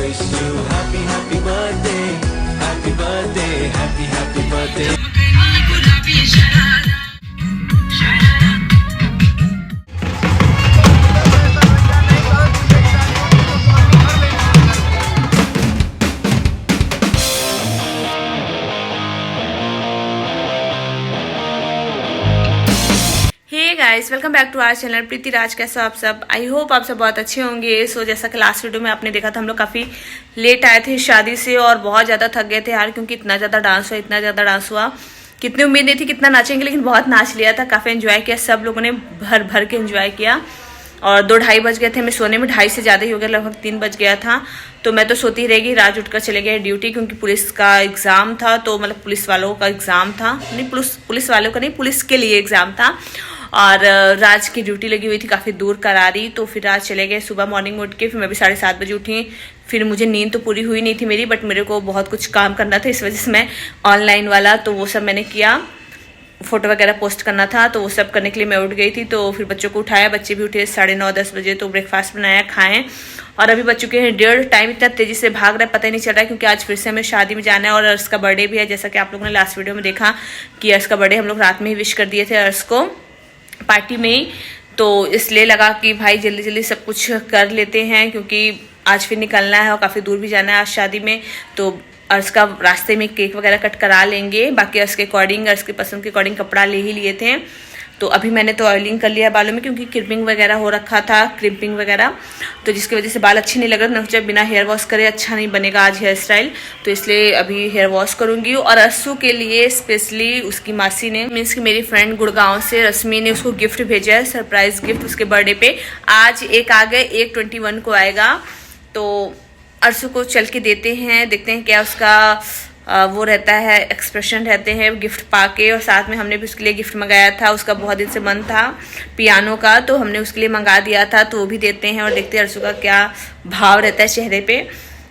wish you happy happy birthday, happy birthday, happy happy birthday. Guys welcome back to our channel Preeti Raj. कैसे हो आप सब? I hope आप सब बहुत अच्छे होंगे। सो जैसा कि लास्ट वीडियो में आपने देखा था, हम लोग काफ़ी लेट आए थे शादी से और बहुत ज़्यादा थक गए थे यार, क्योंकि इतना ज़्यादा डांस हुआ। कितनी उम्मीद नहीं थी कितना नाचेंगे, लेकिन बहुत नाच लिया था, काफ़ी एंजॉय किया, सब लोगों ने भर भर के एंजॉय किया। और 2-2:30 बज गए थे मैं सोने में, 2:30 से ज़्यादा ही हो गया, लगभग 3 बज गया था। तो मैं तो सोती रहेगी, राज उठकर चले गए ड्यूटी, क्योंकि पुलिस का एग्ज़ाम था। तो मतलब पुलिस वालों का एग्ज़ाम था, नहीं पुलिस वालों का नहीं, पुलिस के लिए एग्ज़ाम था। और राज की ड्यूटी लगी हुई थी काफ़ी दूर करारी। तो फिर राज चले गए सुबह मॉर्निंग में उठ के। फिर मैं भी 7:30 बजे उठी। फिर मुझे नींद तो पूरी हुई नहीं थी मेरी, बट मेरे को बहुत कुछ काम करना था, इस वजह से मैं ऑनलाइन वाला तो वो सब मैंने किया, फोटो वगैरह पोस्ट करना था, तो वो सब करने के लिए मैं उठ गई थी। तो फिर बच्चों को उठाया, बच्चे भी उठे 9:30-10 बजे। तो ब्रेकफास्ट बनाया, खाएं, और अभी बच चुके हैं 1:30। टाइम इतना तेजी से भाग रहा है पता ही नहीं चल रहा है, क्योंकि आज फिर से हमें शादी में जाना है और अर्श का बर्थडे भी है। जैसा कि आप लोगों ने लास्ट वीडियो में देखा कि अर्श का बर्थडे हम लोग रात में ही विश कर दिए थे अर्श को पार्टी में ही। तो इसलिए लगा कि भाई जल्दी जल्दी सब कुछ कर लेते हैं, क्योंकि आज फिर निकलना है और काफ़ी दूर भी जाना है आज शादी में। तो अर्श का रास्ते में केक वगैरह कट करा लेंगे, बाकी अर्श के अकॉर्डिंग, अर्श के पसंद के अकॉर्डिंग कपड़ा ले ही लिए थे। तो अभी मैंने तो ऑयलिंग कर लिया बालों में, क्योंकि क्रिपिंग वगैरह हो रखा था, क्रिपिंग वगैरह, तो जिसकी वजह से बाल अच्छे नहीं लग रहे। जब बिना हेयर वॉश करे अच्छा नहीं बनेगा आज हेयर स्टाइल, तो इसलिए अभी हेयर वॉश करूंगी। और अर्शु के लिए स्पेशली उसकी मासी ने, मीन्स कि मेरी फ्रेंड गुड़गांव से रश्मि ने उसको गिफ्ट भेजा है, सरप्राइज गिफ्ट उसके बर्थडे पे। आज एक आ गए, एक 21 को आएगा। तो अर्शु को चल के देते हैं, देखते हैं क्या उसका वो रहता है, एक्सप्रेशन रहते हैं गिफ्ट पाके। और साथ में हमने भी उसके लिए गिफ्ट मंगाया था, उसका बहुत दिन से मन था पियानो का, तो हमने उसके लिए मंगा दिया था। तो वो भी देते हैं और देखते हैं अर्शु का क्या भाव रहता है चेहरे पे।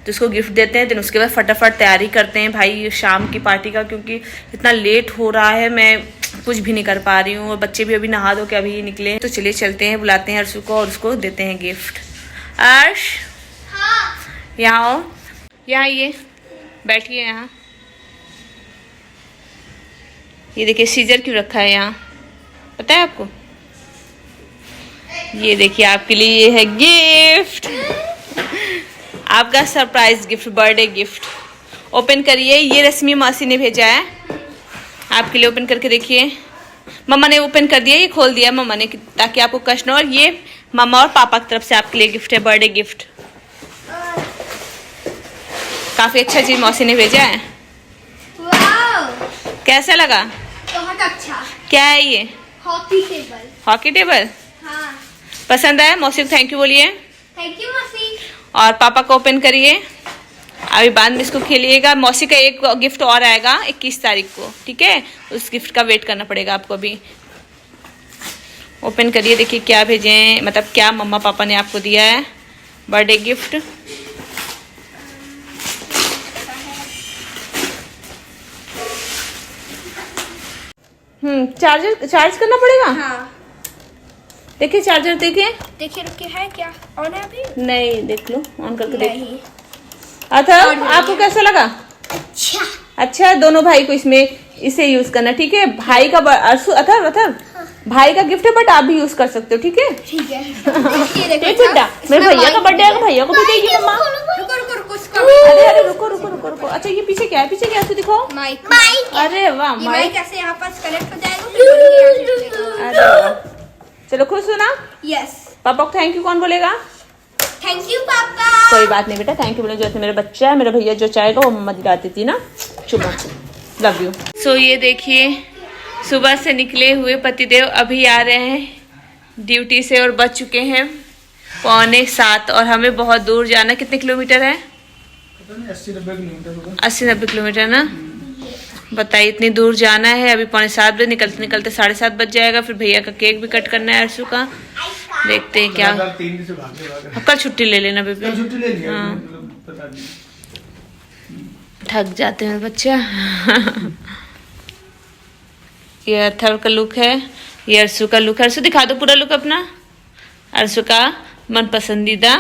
तो उसको गिफ्ट देते हैं, देन उसके बाद फटाफट तैयारी करते हैं भाई शाम की पार्टी का, क्योंकि इतना लेट हो रहा है, मैं कुछ भी नहीं कर पा रही हूँ। और बच्चे भी अभी नहा धो के अभी निकले। तो चलिए चलते हैं, बुलाते हैं अर्शु को और उसको देते हैं गिफ्ट। अर्श यहाँ आओ, यहाँ आइए, बैठिए यहाँ। ये देखिए सीजर क्यों रखा है यहाँ, पता है आपको? ये देखिए आपके लिए ये है गिफ्ट, आपका surprise gift, birthday gift. Open करिए, ये रश्मि मासी ने भेजा है आपके लिए, ओपन करके देखिए। मम्मा ने ओपन कर दिया, ये खोल दिया मम्मा ने, ताकि आपको कष्ट न हो। और ये मम्मा और पापा की तरफ से आपके लिए गिफ्ट है, बर्थडे गिफ्ट। काफी अच्छा चीज मौसी ने भेजा है। कैसा लगा? बहुत अच्छा। क्या है ये? Hockey table. Hockey table? हाँ। पसंद आया? मौसी को थैंक यू बोलिए। थैंक यू मौसी। और पापा को ओपन करिए, अभी बाद में इसको खेलिएगा। मौसी का एक गिफ्ट और आएगा 21 तारीख को, ठीक है? उस गिफ्ट का वेट करना पड़ेगा आपको अभी। ओपन करिए, देखिए क्या भेजे, मतलब क्या मम्मा पापा ने आपको दिया है बर्थडे गिफ्ट। चार्ज करना पड़ेगा। हाँ। देखिए चार्जर, देखिए रुकिए है क्या ऑन है अभी? नहीं, देख लो, ऑन करके देख। नहीं। अच्छा आपको कैसा लगा? अच्छा, दोनों भाई को इसमें इसे यूज करना, ठीक है? भाई का अथर भाई का गिफ्ट है, बट आप भी यूज कर सकते हो, ठीक है? ठीक है। मेरे भैया का बर्थडे है, भैया को भी देगी मम्मा। अरे रुको। अच्छा ये पीछे क्या है? पीछे क्या है? दिखाओ। माइक। अरे वाह, माइक कैसे यहाँ पास कनेक्ट हो जाएगा? अरे वाह, चलो खुश हो ना? यस। पापा को थैंक यू कौन बोलेगा? थैंक यू पापा। कोई बात नहीं बेटा, थैंक यू बोले, जो मेरा बच्चा है, मेरा भैया जो चाहेगा वो मम्मा दिलाती थी ना। शुभ, लव यू। सो ये देखिए सुबह से निकले हुए पतिदेव अभी आ रहे हैं ड्यूटी से, और बच चुके हैं 6:45 और हमें बहुत दूर जाना। कितने किलोमीटर है? 80-90 किलोमीटर ना। बताइए, इतनी दूर जाना है। अभी 6:45 बजे, निकलते निकलते 7:30 बज जाएगा। फिर भैया का केक भी कट करना है अर्शु का, देखते हैं क्या। कल छुट्टी ले लेना बेबी। हाँ, थक जाते हैं बच्चा। ये अथर का लुक है, ये अर्शु का लुक है। अर्शु दिखा दो पूरा लुक अपना, अर्शु का मन पसंदीदा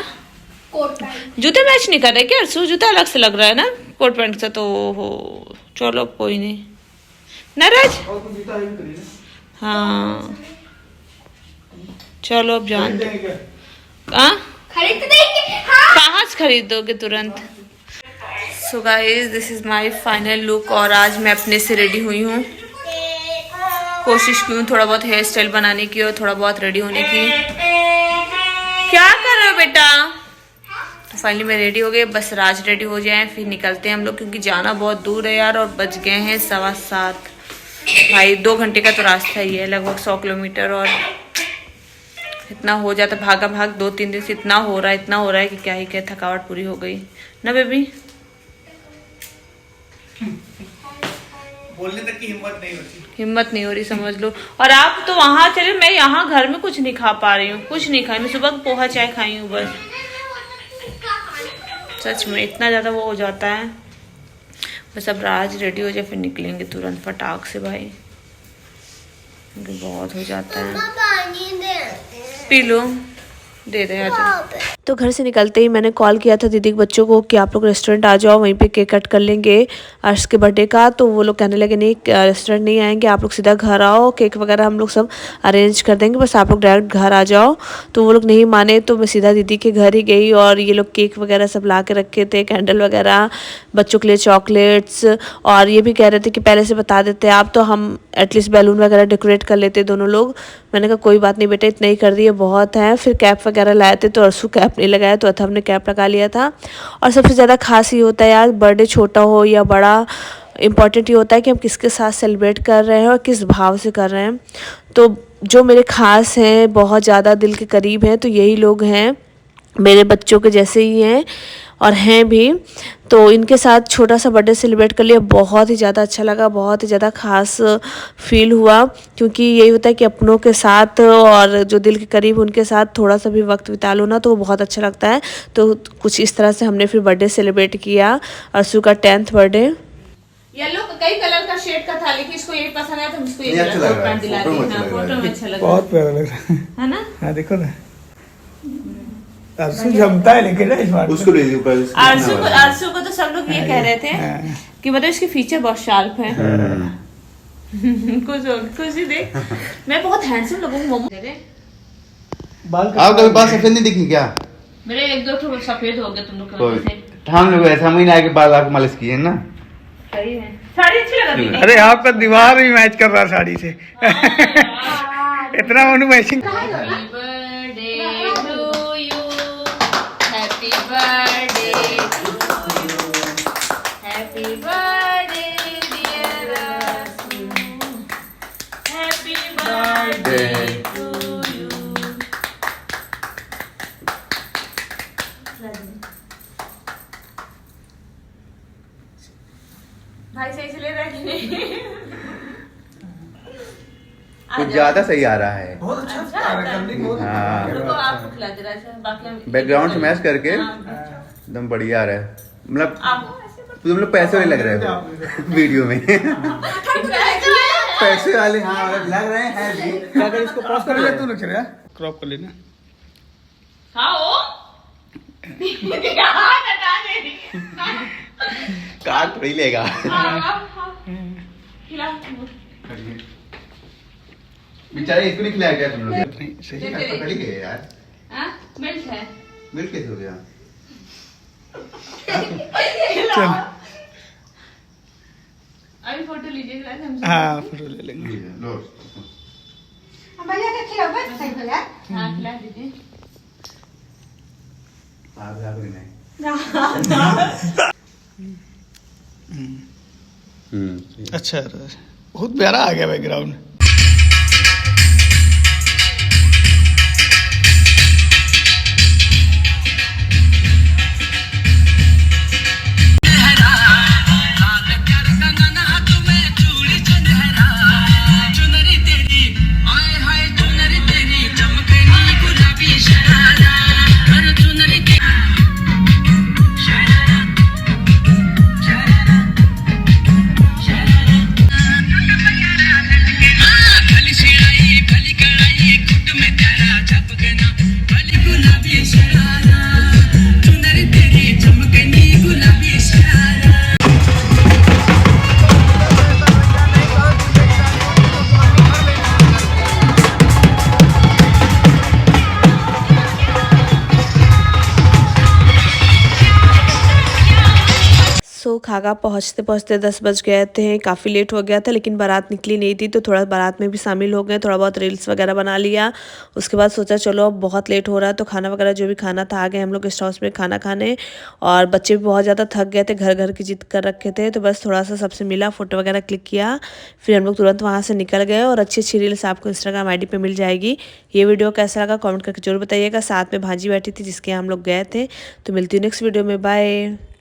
कोट पैंट। जूते मैच नहीं कर रहे क्या अर्सू? जूता अलग से लग रहा है ना कोट पैंट से, तो हो चलो कोई नहीं नाराज। हाँ चलो अब जान खरीद देंगे। हाँ। कहाँ से खरीदोगे तुरंत। So guys this is my final look और आज मैं अपने से रेडी हुई हूँ। कोशिश की हूँ थोड़ा बहुत हेयर स्टाइल बनाने की और थोड़ा बहुत रेडी होने की। क्या कर रहे हो बेटा? तो फाइनली मैं रेडी हो गई, बस राज रेडी हो जाए फिर निकलते हैं हम लोग, क्योंकि जाना बहुत दूर है यार और बज गए हैं 7:15। भाई 2 घंटे का तो रास्ता ही है, लगभग 100 किलोमीटर। और इतना हो जाता, भागा भाग 2-3 दिन से इतना हो रहा है कि क्या ही क्या, थकावट पूरी हो गई ना बेबी। बोलने तक की हिम्मत नहीं हो रही समझ लो। और आप तो वहां चले, मैं यहाँ घर में कुछ नहीं खा पा रही हूँ, कुछ नहीं खाई। मैं सुबह पोहा चाय खाई हूँ बस। सच में इतना ज्यादा वो हो जाता है। बस अब राज रेडी हो जाए फिर निकलेंगे तुरंत फटाक से भाई, क्योंकि बहुत हो जाता है। पी लो, दे दे आजा। तो घर से निकलते ही मैंने कॉल किया था दीदी के बच्चों को कि आप लोग रेस्टोरेंट आ जाओ, वहीं पे केक कट कर लेंगे अर्श के बर्थडे का। तो वो लोग कहने लगे नहीं रेस्टोरेंट नहीं आएंगे, आप लोग सीधा घर आओ, केक वगैरह हम लोग सब अरेंज कर देंगे, बस आप लोग डायरेक्ट घर आ जाओ। तो वो लोग नहीं माने, तो मैं सीधा दीदी के घर ही गई और ये लोग केक वगैरह सब ला के रखे थे, कैंडल वगैरह, बच्चों के लिए चॉकलेट्स। और ये भी कह रहे थे कि पहले से बता देते आप तो हम एटलीस्ट बैलून वगैरह डेकोरेट कर लेते दोनों लोग। मैंने कहा कोई बात नहीं बेटा, इतना ही कर दिए बहुत है। फिर कैप वगैरह लाए थे तो अर्सू कैप नहीं लगाया तो अथर्व ने कैप लगा लिया था। और सबसे ज़्यादा खास ये होता है यार, बर्थडे छोटा हो या बड़ा, इम्पॉर्टेंट ये होता है कि हम किसके साथ सेलिब्रेट कर रहे हैं और किस भाव से कर रहे हैं। तो जो मेरे खास हैं, बहुत ज़्यादा दिल के करीब हैं, तो यही लोग हैं, मेरे बच्चों के जैसे ही हैं और हैं भी। तो इनके साथ छोटा सा बर्थडे सेलिब्रेट कर लिया, बहुत ही ज़्यादा अच्छा लगा, बहुत ही ज़्यादा खास फील हुआ। क्योंकि यही होता है कि अपनों के साथ और जो दिल के करीब उनके साथ थोड़ा सा भी वक्त बिता लो ना, तो वो बहुत अच्छा लगता है। तो कुछ इस तरह से हमने फिर बर्थडे सेलिब्रेट किया, अर्सू का 10th बर्थडे। येलो कई कलर का शेड का था, लेकिन इसको यही पसंद आया तो इसको ये कलर पैंट दिला दी। फोटो में अच्छा लग रहा बहुत प्यारा लग रहा है ना। हाँ देखो ना, अर्सू जमता है लेकिन इस बार उसको ले लियो पर अर्सू को तो सब लोग ये कह रहे थे कि मतलब इसके फीचर बहुत शार्प है। कुछ ही देख, मैं बहुत हैंडसम लगूंगी मोमो। आप कभी बाल सफेद नहीं दिखी क्या? मेरे 1-2 सफेद हो गए तुम लोग की वजह से। हम लोग ऐसा महीना आके बाल आप मालिश किए ना। सही है, साड़ी अच्छी लगा दी। अरे आपका दीवार भी मैच कर रहा साड़ी से। इतना Manu matching. Happy birthday dear Arsu, happy birthday to you। भाई सही से ले रहा है कि नहीं? कुछ ज्यादा सही आ रहा है। बहुत अच्छा हाँ, रुको आपको खिला दे रहा है, बाकी हम बैकग्राउंड से मैच करके एकदम बढ़िया आ रहा है। मतलब तुम लोग पैसे वाले लग रहे हो वीडियो में। पैसे वाले हाँ लग रहे हैं भी। अगर इसको पॉज कर ले, तू ना चले क्रॉप कर लेना। काट थोड़ी लेगा। बेचारे इसको नहीं खिलाया गया तुम लोग। नहीं सही पकड़ ही गए यार। मिल्क है, मिल्क कैसे हो गया? चल अभी फोटो लीजिएगा। हाँ फोटो ले लेंगे। लो भैया का खिलाओ बस सही भैया। हाँ खिला दीजिए। आप नहीं। अच्छा बहुत प्यारा आ गया बैकग्राउंड। खागा पहुँचते पहुँचते 10 बज गए थे, काफ़ी लेट हो गया था, लेकिन बारात निकली नहीं थी तो थोड़ा बारात में भी शामिल हो गए, थोड़ा बहुत रील्स वगैरह बना लिया। उसके बाद सोचा चलो अब बहुत लेट हो रहा है तो खाना वगैरह जो भी खाना था आ गए हम लोग गेस्ट हाउस में खाना खाने। और बच्चे भी बहुत ज़्यादा थक गए थे, घर घर की जिद कर रखे थे, तो बस थोड़ा सा सबसे मिला, फ़ोटो वगैरह क्लिक किया, फिर हम लोग तुरंत वहाँ से निकल गए। और अच्छी अच्छी रील्स आपको इंस्टाग्राम ID पे मिल जाएगी। ये वीडियो कैसा लगा कमेंट करके जरूर बताइएगा। साथ में भांजी बैठी थी जिसके यहाँ हम लोग गए थे। तो मिलती हूँ नेक्स्ट वीडियो में, बाय।